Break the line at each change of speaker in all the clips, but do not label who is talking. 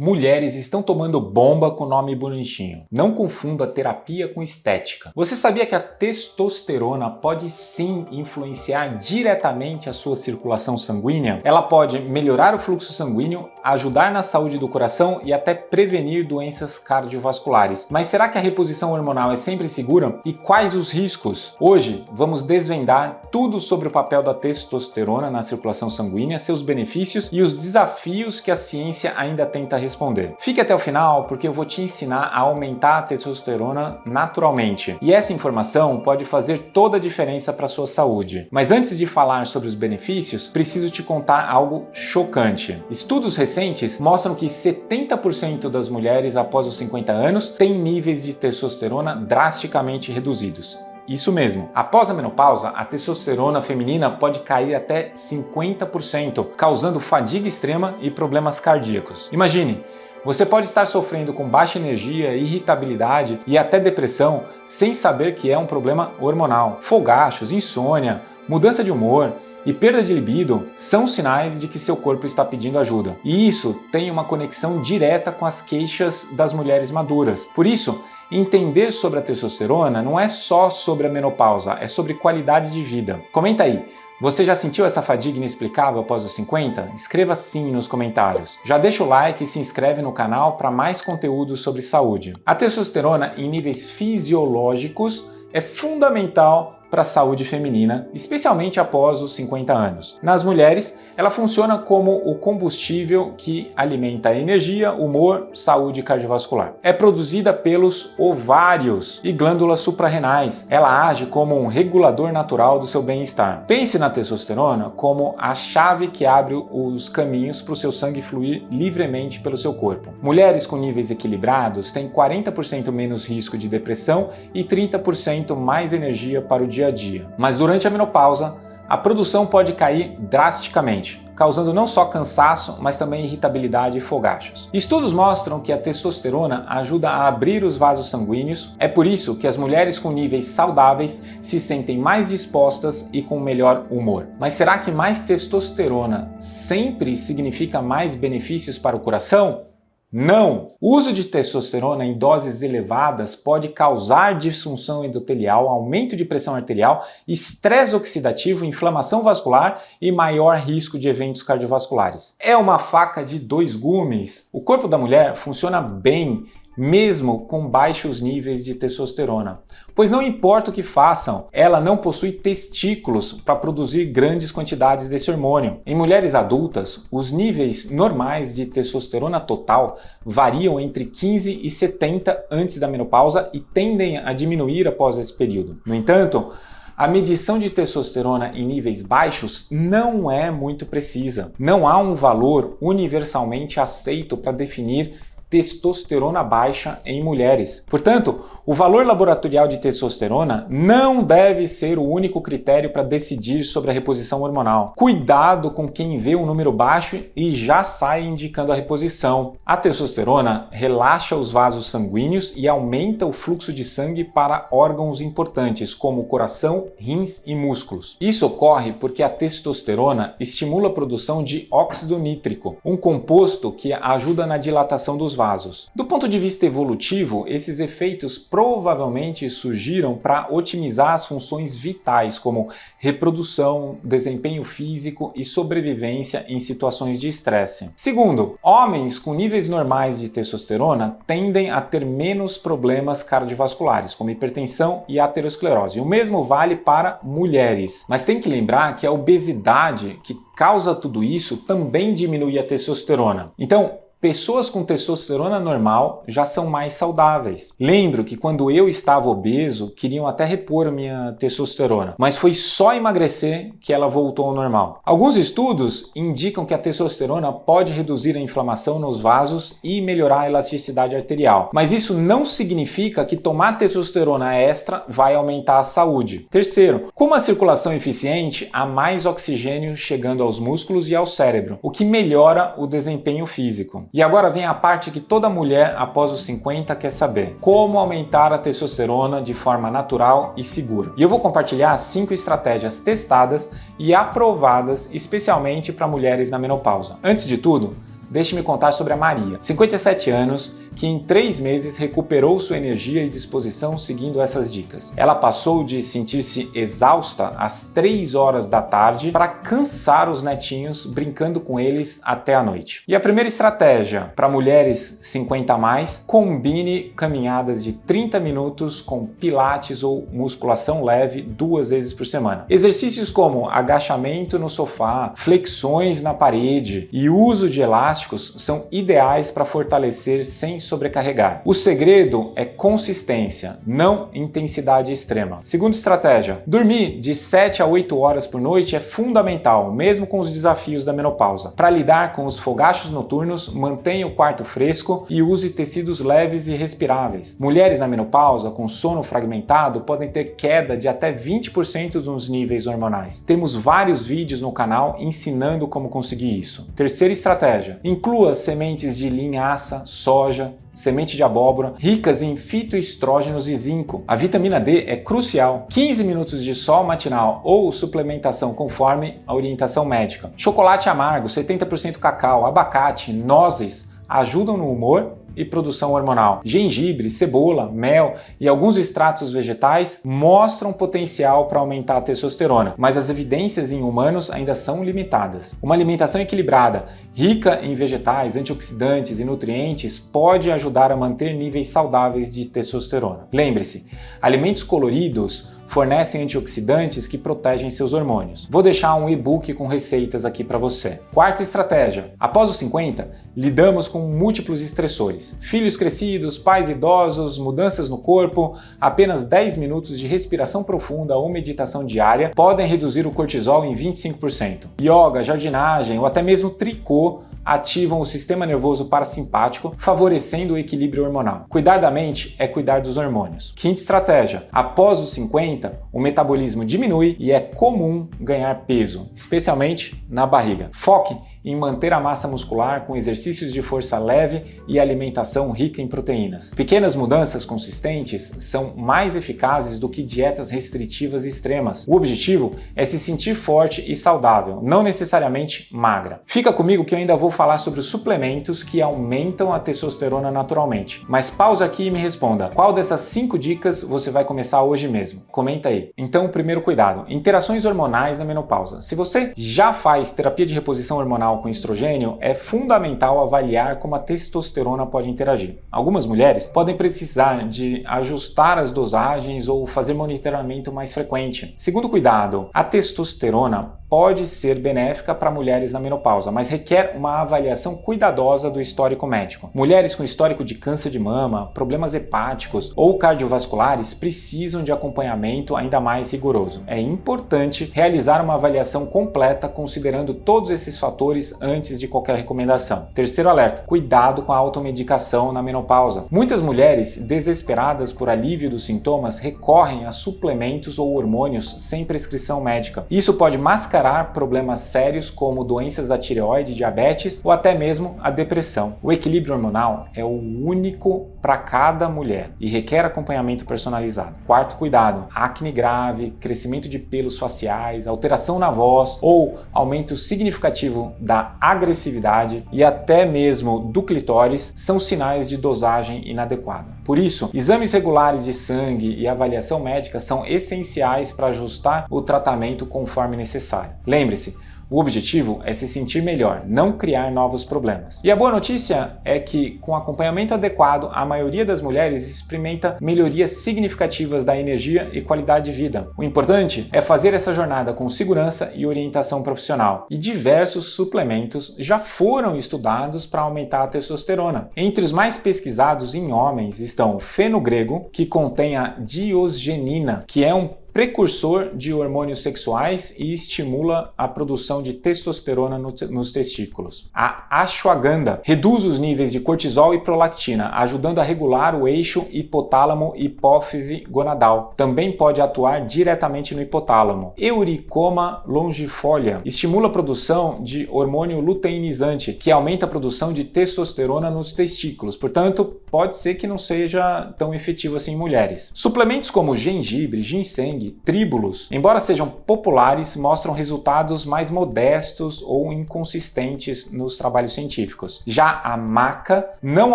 Mulheres estão tomando bomba com nome bonitinho. Não confunda terapia com estética. Você sabia que a testosterona pode sim influenciar diretamente a sua circulação sanguínea? Ela pode melhorar o fluxo sanguíneo, ajudar na saúde do coração e até prevenir doenças cardiovasculares. Mas será que a reposição hormonal é sempre segura? E quais os riscos? Hoje vamos desvendar tudo sobre o papel da testosterona na circulação sanguínea, seus benefícios e os desafios que a ciência ainda tenta responder. Fique até o final porque eu vou te ensinar a aumentar a testosterona naturalmente. E essa informação pode fazer toda a diferença para a sua saúde. Mas antes de falar sobre os benefícios, preciso te contar algo chocante. Estudos recentes mostram que 70% das mulheres após os 50 anos têm níveis de testosterona drasticamente reduzidos. Isso mesmo, após a menopausa, a testosterona feminina pode cair até 50%, causando fadiga extrema e problemas cardíacos. Imagine, você pode estar sofrendo com baixa energia, irritabilidade e até depressão sem saber que é um problema hormonal. Fogachos, insônia, mudança de humor e perda de libido são sinais de que seu corpo está pedindo ajuda. E isso tem uma conexão direta com as queixas das mulheres maduras. Por isso, entender sobre a testosterona não é só sobre a menopausa, é sobre qualidade de vida. Comenta aí, você já sentiu essa fadiga inexplicável após os 50? Escreva sim nos comentários. Já deixa o like e se inscreve no canal para mais conteúdo sobre saúde. A testosterona em níveis fisiológicos é fundamental para a saúde feminina, especialmente após os 50 anos. Nas mulheres, ela funciona como o combustível que alimenta a energia, humor, saúde cardiovascular. É produzida pelos ovários e glândulas suprarrenais. Ela age como um regulador natural do seu bem-estar. Pense na testosterona como a chave que abre os caminhos para o seu sangue fluir livremente pelo seu corpo. Mulheres com níveis equilibrados têm 40% menos risco de depressão e 30% mais energia para o dia a dia. Mas durante a menopausa, a produção pode cair drasticamente, causando não só cansaço, mas também irritabilidade e fogachos. Estudos mostram que a testosterona ajuda a abrir os vasos sanguíneos, é por isso que as mulheres com níveis saudáveis se sentem mais dispostas e com melhor humor. Mas será que mais testosterona sempre significa mais benefícios para o coração? Não! O uso de testosterona em doses elevadas pode causar disfunção endotelial, aumento de pressão arterial, estresse oxidativo, inflamação vascular e maior risco de eventos cardiovasculares. É uma faca de dois gumes. O corpo da mulher funciona bem mesmo com baixos níveis de testosterona, pois não importa o que façam, ela não possui testículos para produzir grandes quantidades desse hormônio. Em mulheres adultas, os níveis normais de testosterona total variam entre 15 e 70 antes da menopausa e tendem a diminuir após esse período. No entanto, a medição de testosterona em níveis baixos não é muito precisa. Não há um valor universalmente aceito para definir testosterona baixa em mulheres. Portanto, o valor laboratorial de testosterona não deve ser o único critério para decidir sobre a reposição hormonal. Cuidado com quem vê um número baixo e já sai indicando a reposição. A testosterona relaxa os vasos sanguíneos e aumenta o fluxo de sangue para órgãos importantes, como o coração, rins e músculos. Isso ocorre porque a testosterona estimula a produção de óxido nítrico, um composto que ajuda na dilatação dos vasos. Do ponto de vista evolutivo, esses efeitos provavelmente surgiram para otimizar as funções vitais como reprodução, desempenho físico e sobrevivência em situações de estresse. Segundo, homens com níveis normais de testosterona tendem a ter menos problemas cardiovasculares, como hipertensão e aterosclerose. O mesmo vale para mulheres. Mas tem que lembrar que a obesidade que causa tudo isso também diminui a testosterona. Então, pessoas com testosterona normal já são mais saudáveis. Lembro que quando eu estava obeso, queriam até repor minha testosterona, mas foi só emagrecer que ela voltou ao normal. Alguns estudos indicam que a testosterona pode reduzir a inflamação nos vasos e melhorar a elasticidade arterial, mas isso não significa que tomar testosterona extra vai aumentar a saúde. Terceiro, com uma circulação eficiente, há mais oxigênio chegando aos músculos e ao cérebro, o que melhora o desempenho físico. E agora vem a parte que toda mulher após os 50 quer saber: como aumentar a testosterona de forma natural e segura. E eu vou compartilhar 5 estratégias testadas e aprovadas especialmente para mulheres na menopausa. Antes de tudo, Deixe-me contar sobre a Maria, 57 anos, que em 3 meses recuperou sua energia e disposição seguindo essas dicas. Ela passou de sentir-se exausta às 3 horas da tarde para cansar os netinhos brincando com eles até a noite. E a primeira estratégia para mulheres 50 a mais, combine caminhadas de 30 minutos com pilates ou musculação leve 2 vezes por semana. Exercícios como agachamento no sofá, flexões na parede e uso de elásticos são ideais para fortalecer sem sobrecarregar. O segredo é consistência, não intensidade extrema. Segunda estratégia, dormir de 7 a 8 horas por noite é fundamental, mesmo com os desafios da menopausa. Para lidar com os fogachos noturnos, mantenha o quarto fresco e use tecidos leves e respiráveis. Mulheres na menopausa com sono fragmentado podem ter queda de até 20% nos níveis hormonais. Temos vários vídeos no canal ensinando como conseguir isso. Terceira estratégia, inclua sementes de linhaça, soja, semente de abóbora, ricas em fitoestrógenos e zinco. A vitamina D é crucial. 15 minutos de sol matinal ou suplementação conforme a orientação médica. Chocolate amargo, 70% cacau, abacate, nozes ajudam no humor e produção hormonal. Gengibre, cebola, mel e alguns extratos vegetais mostram potencial para aumentar a testosterona, mas as evidências em humanos ainda são limitadas. Uma alimentação equilibrada, rica em vegetais, antioxidantes e nutrientes, pode ajudar a manter níveis saudáveis de testosterona. Lembre-se, alimentos coloridos fornecem antioxidantes que protegem seus hormônios. Vou deixar um e-book com receitas aqui para você. Quarta estratégia. Após os 50, lidamos com múltiplos estressores. Filhos crescidos, pais idosos, mudanças no corpo, apenas 10 minutos de respiração profunda ou meditação diária podem reduzir o cortisol em 25%. Yoga, jardinagem ou até mesmo tricô ativam o sistema nervoso parasimpático, favorecendo o equilíbrio hormonal. Cuidar da mente é cuidar dos hormônios. Quinta estratégia. Após os 50, o metabolismo diminui e é comum ganhar peso, especialmente na barriga. Foque em manter a massa muscular com exercícios de força leve e alimentação rica em proteínas. Pequenas mudanças consistentes são mais eficazes do que dietas restritivas extremas. O objetivo é se sentir forte e saudável, não necessariamente magra. Fica comigo que eu ainda vou falar sobre os suplementos que aumentam a testosterona naturalmente. Mas pausa aqui e me responda, qual dessas 5 dicas você vai começar hoje mesmo? Comenta aí. Então, o primeiro cuidado, interações hormonais na menopausa. Se você já faz terapia de reposição hormonal com estrogênio, é fundamental avaliar como a testosterona pode interagir. Algumas mulheres podem precisar de ajustar as dosagens ou fazer monitoramento mais frequente. Segundo cuidado, a testosterona pode ser benéfica para mulheres na menopausa, mas requer uma avaliação cuidadosa do histórico médico. Mulheres com histórico de câncer de mama, problemas hepáticos ou cardiovasculares precisam de acompanhamento ainda mais rigoroso. É importante realizar uma avaliação completa considerando todos esses fatores antes de qualquer recomendação. Terceiro alerta, cuidado com a automedicação na menopausa. Muitas mulheres, desesperadas por alívio dos sintomas, recorrem a suplementos ou hormônios sem prescrição médica. Isso pode mascarar problemas sérios como doenças da tireoide, diabetes ou até mesmo a depressão. O equilíbrio hormonal é o único para cada mulher e requer acompanhamento personalizado. Quarto cuidado, acne grave, crescimento de pelos faciais, alteração na voz ou aumento significativo da agressividade e até mesmo do clitóris são sinais de dosagem inadequada. Por isso, exames regulares de sangue e avaliação médica são essenciais para ajustar o tratamento conforme necessário. Lembre-se, o objetivo é se sentir melhor, não criar novos problemas. E a boa notícia é que, com acompanhamento adequado, a maioria das mulheres experimenta melhorias significativas da energia e qualidade de vida. O importante é fazer essa jornada com segurança e orientação profissional. E diversos suplementos já foram estudados para aumentar a testosterona. Entre os mais pesquisados em homens estão o fenogrego, que contém a diosgenina, que é um precursor de hormônios sexuais e estimula a produção de testosterona nos testículos. A ashwagandha reduz os níveis de cortisol e prolactina, ajudando a regular o eixo hipotálamo-hipófise gonadal. Também pode atuar diretamente no hipotálamo. Euricoma longifolia estimula a produção de hormônio luteinizante, que aumenta a produção de testosterona nos testículos. Portanto, pode ser que não seja tão efetivo assim em mulheres. Suplementos como gengibre, ginseng e tríbulos, embora sejam populares, mostram resultados mais modestos ou inconsistentes nos trabalhos científicos. Já a maca não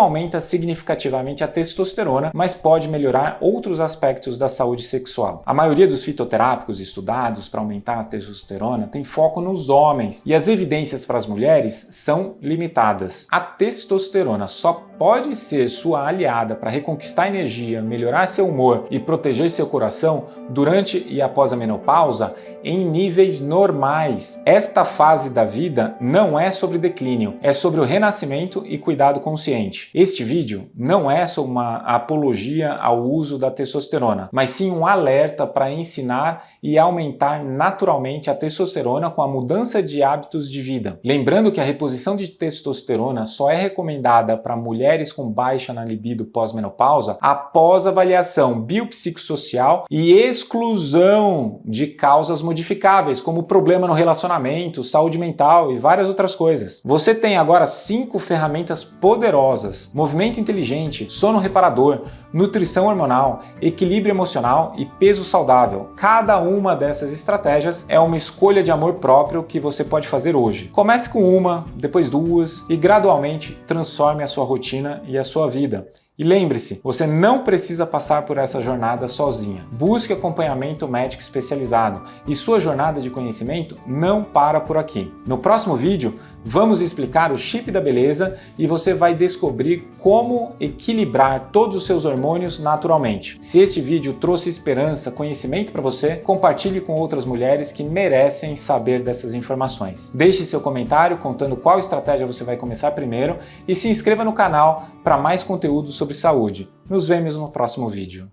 aumenta significativamente a testosterona, mas pode melhorar outros aspectos da saúde sexual. A maioria dos fitoterápicos estudados para aumentar a testosterona tem foco nos homens e as evidências para as mulheres são limitadas. A testosterona só pode ser sua aliada para reconquistar energia, melhorar seu humor e proteger seu coração durante e após a menopausa em níveis normais. Esta fase da vida não é sobre declínio, é sobre o renascimento e cuidado consciente. Este vídeo não é sobre uma apologia ao uso da testosterona, mas sim um alerta para ensinar e aumentar naturalmente a testosterona com a mudança de hábitos de vida. Lembrando que a reposição de testosterona só é recomendada para mulheres com baixa na libido pós-menopausa após avaliação biopsicossocial e exclusão de causas modificáveis, como problema no relacionamento, saúde mental e várias outras coisas. Você tem agora 5 ferramentas poderosas: movimento inteligente, sono reparador, nutrição hormonal, equilíbrio emocional e peso saudável. Cada uma dessas estratégias é uma escolha de amor próprio que você pode fazer hoje. Comece com uma, depois 2 e gradualmente transforme a sua rotina e a sua vida. E lembre-se, você não precisa passar por essa jornada sozinha. Busque acompanhamento médico especializado e sua jornada de conhecimento não para por aqui. No próximo vídeo, vamos explicar o chip da beleza e você vai descobrir como equilibrar todos os seus hormônios naturalmente. Se este vídeo trouxe esperança, conhecimento para você, compartilhe com outras mulheres que merecem saber dessas informações. Deixe seu comentário contando qual estratégia você vai começar primeiro e se inscreva no canal para mais conteúdo sobre saúde. Nos vemos no próximo vídeo.